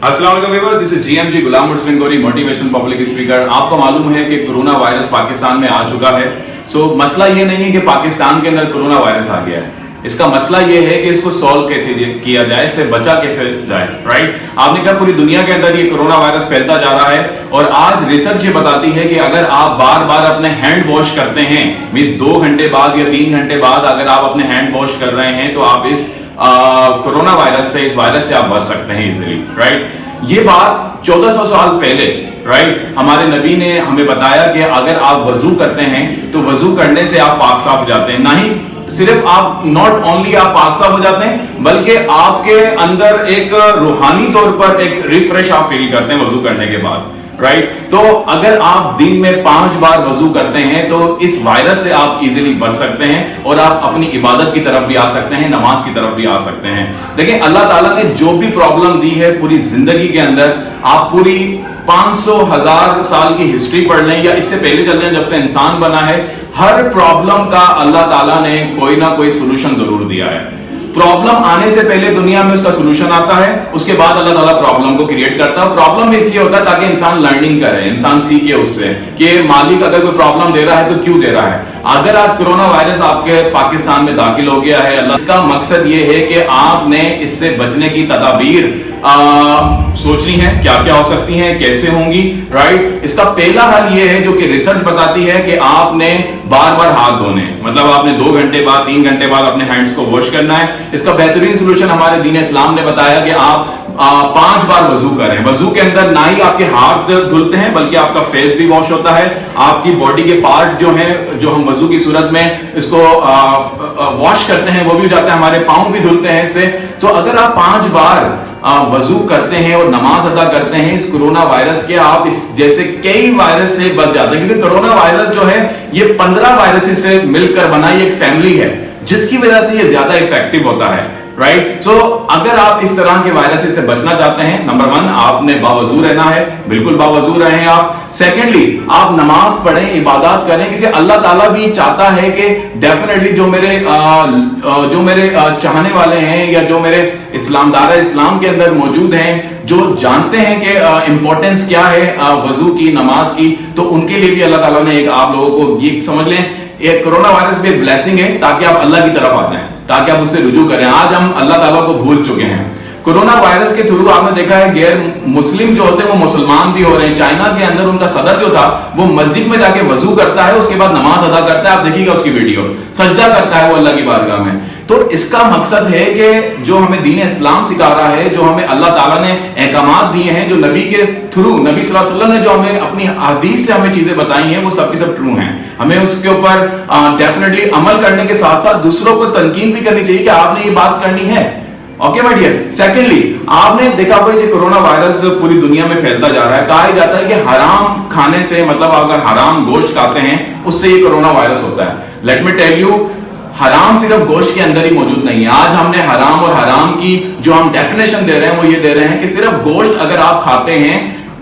अस्सलाम वालेकुम viewers, this is GMG Ghulam Mursalin Ghauri, motivation public speaker. आपको मालूम है कि कोरोना वायरस पाकिस्तान में आ चुका है। मसला ये नहीं है कि पाकिस्तान के अंदर कोरोना वायरस आ गया है, इसका मसला ये है कि इसको सॉल्व कैसे किया जाए, इससे बचा कैसे जाए। राइट, आपने कहा पूरी दुनिया के अंदर ये कोरोना वायरस फैलता जा रहा है और आज रिसर्च ये बताती है कि अगर आप बार बार अपने हैंड वॉश करते हैं, मींस 2 घंटे बाद या 3 घंटे बाद अगर आप अपने हैंड वॉश कर रहे हैं तो आप इस कोरोना वायरस से, इस वायरस से आप बच सकते हैं इजीली। राइट, ये बात 1400 साल पहले राइट हमारे नबी ने हमें बताया कि अगर आप वजू करते हैं तो वजू करने से आप पाक साफ हो जाते हैं। नहीं सिर्फ आप नॉट ओनली आप पाक साफ हो जाते हैं बल्कि आपके अंदर एक रूहानी तौर पर एक रिफ्रेश आप फील करते हैं वजू करने के बाद। राइट, तो अगर आप दिन में 5 बार वजू करते हैं तो इस वायरस से आप इजीली बच सकते हैं और आप अपनी इबादत की तरफ भी आ सकते हैं, नमाज की तरफ भी आ सकते हैं। देखिए अल्लाह ताला ने जो भी प्रॉब्लम दी है पूरी जिंदगी के अंदर, आप पूरी 500,000 साल की हिस्ट्री पढ़ लें या इससे पहले चल जाएं जब से इंसान बना है, हर प्रॉब्लम का अल्लाह ताला ने कोई ना कोई सोल्यूशन जरूर दिया है। प्रॉब्लम आने से पहले दुनिया में उसका सोल्यूशन आता है, उसके बाद अल्लाह ताला प्रॉब्लम को क्रिएट करता है। प्रॉब्लम इसलिए होता है ताकि इंसान लर्निंग करे, इंसान सीखे उससे कि मालिक अगर कोई प्रॉब्लम दे रहा है तो क्यों दे रहा है। अगर आज कोरोना वायरस आपके पाकिस्तान में दाखिल हो गया है, अल्लाह इसका मकसद ये है कि आपने इससे बचने की तदाबीर सोचनी है, क्या क्या हो सकती हैं, कैसे होंगी। राइट, इसका पहला हल ये है जो कि रिसर्च बताती है कि आपने बार बार हाथ धोने, मतलब आपने 2 घंटे बाद 3 घंटे बाद अपने हैंड्स को वॉश करना है। इसका बेहतरीन सोल्यूशन हमारे दीन इस्लाम ने बताया कि आप 5 बार वजू करें। वजू के अंदर ना ही आपके हाथ धुलते हैं बल्कि आपका फेस भी वॉश होता है, आपकी बॉडी के पार्ट जो हैं जो हम वजू की सूरत में इसको वॉश करते हैं वो भी हो जाता है, हमारे पाँव भी धुलते हैं इससे। तो अगर आप 5 बार वजू करते हैं और नमाज अदा करते हैं इस कोरोना वायरस के, आप इस जैसे कई वायरस से बच जाते हैं। क्योंकि कोरोना वायरस जो है ये 15 वायरसेस से मिलकर बना एक फैमिली है जिसकी वजह से ये ज्यादा इफेक्टिव होता है। राइट, सो अगर आप इस तरह के वायरस से बचना चाहते हैं, नंबर 1 आपने बावजू रहना है, बिल्कुल बावजू रहें आप। सेकेंडली आप नमाज पढ़ें, इबादत करें, क्योंकि अल्लाह ताला भी चाहता है कि डेफिनेटली जो मेरे चाहने वाले हैं या जो मेरे इस्लामदार इस्लाम के अंदर मौजूद हैं, जो जानते हैं कि इंपॉर्टेंस क्या है वजू की, नमाज की, तो उनके लिए भी अल्लाह ताला ने एक आप लोगों को ये समझ लें, एक कोरोना वायरस भी एक ब्लेसिंग है ताकि आप अल्लाह की तरफ आ जाएं, ताकि आप उससे रुजू करें। आज हम अल्लाह ताला को भूल चुके हैं। कोरोना वायरस के थ्रू आपने देखा है गैर मुस्लिम जो होते हैं वो मुसलमान भी हो रहे हैं। चाइना के अंदर उनका सदर जो था वो मस्जिद में जाके वजू करता है, उसके बाद नमाज अदा करता है, आप देखिएगा उसकी वीडियो, सजदा करता है वो अल्लाह की बारगाह में। तो इसका मकसद है कि जो हमें दीन इस्लाम सिखा रहा है, जो हमें अल्लाह ताला ने अहकामात दिए हैं, जो नबी के थ्रू, नबी सल्लल्लाहु अलैहि वसल्लम ने जो हमें अपनी हदीस से हमें चीजें बताई हैं, वो सब की सब ट्रू हैं। हमें उसके ऊपर डेफिनेटली अमल करने के साथ साथ दूसरों को तनकीन भी करनी चाहिए कि आपने ये बात करनी है। Okay my dear. सेकेंडली आपने देखा होगा ये कोरोना वायरस पूरी दुनिया में फैलता जा रहा है। कहा जाता है कि हराम खाने से, मतलब अगर हराम गोश्त खाते हैं उससे ये कोरोना वायरस होता है। लेट मी टेल यू, हराम सिर्फ गोश्त के अंदर ही मौजूद नहीं है। आज हमने हराम और हराम की जो हम डेफिनेशन दे रहे हैं वो ये दे रहे हैं कि सिर्फ गोश्त अगर आप खाते हैं,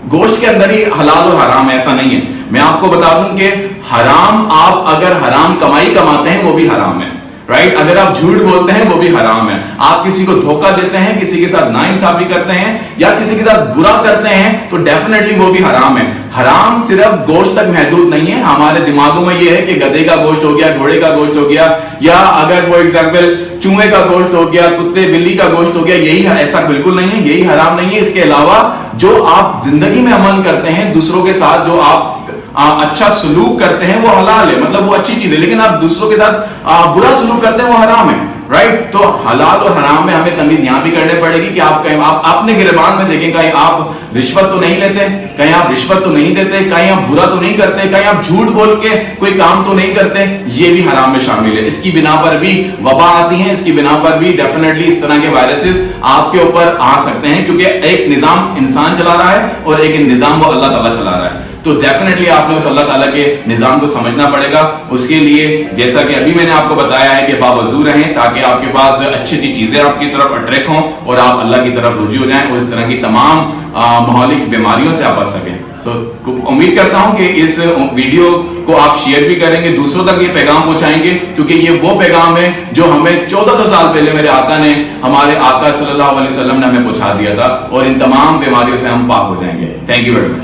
गोश्त के अंदर ही हलाल और हराम, ऐसा नहीं है। मैं आपको बता दूं कि हराम, आप अगर हराम कमाई कमाते हैं वो भी हराम है। राइट, अगर आप झूठ बोलते हैं वो भी हराम है। आप किसी को धोखा देते हैं, किसी के साथ नाइंसाफी करते हैं या किसी के साथ बुरा करते हैं तो डेफिनेटली वो भी हराम है। हराम सिर्फ गोश्त तक महदूद नहीं है। हमारे दिमागों में ये है कि गधे का गोश्त हो गया, घोड़े का गोश्त हो गया, या अगर फॉर एग्जांपल चूहे का गोश्त हो गया, कुत्ते बिल्ली का गोश्त हो गया, यही है, ऐसा बिल्कुल नहीं है, यही हराम नहीं है। इसके अलावा जो आप जिंदगी में अमल करते हैं, दूसरों के साथ जो आप अच्छा सलूक करते हैं वो हलाल है, मतलब वो अच्छी चीज है, लेकिन आप दूसरों के साथ बुरा सलूक करते हैं वो हराम है। राइट, तो हलाल और हराम में हमें तमीज यहां भी करनी पड़ेगी कि आप कहीं आप अपने गिरबान में देखें, कहीं आप रिश्वत तो नहीं लेते, कहीं आप रिश्वत तो नहीं देते, कहीं आप बुरा तो नहीं करते, कहीं आप झूठ बोल के कोई काम तो नहीं करते, ये भी हराम में शामिल है। इसकी बिना पर भी वबा आती है, इसकी बिना पर भी डेफिनेटली इस तरह के वायरसेस आपके ऊपर आ सकते हैं, क्योंकि एक निजाम इंसान चला रहा है और एक निजाम वो अल्लाह ताला चला रहा है। तो डेफिनेटली आपने उस अल्लाह ताला के निजाम को समझना पड़ेगा। उसके लिए जैसा कि अभी मैंने आपको बताया है कि बावजू रहें ताकि आपके पास अच्छी अच्छी चीजें आपकी तरफ अट्रैक्ट हों और आप अल्लाह की तरफ रुजू हो जाएं और इस तरह की तमाम माहौलिक बीमारियों से आप बच सकें। सो उम्मीद करता हूं कि इस वीडियो को आप शेयर भी करेंगे, दूसरों तक ये पैगाम पहुंचाएंगे, क्योंकि ये वो पैगाम है जो हमें 1400 साल पहले मेरे आका ने, हमारे आका सल्लल्लाहु अलैहि वसल्लम ने हमें पहुंचा दिया था, और इन तमाम बीमारियों से हम पाक हो जाएंगे। Thank you very much.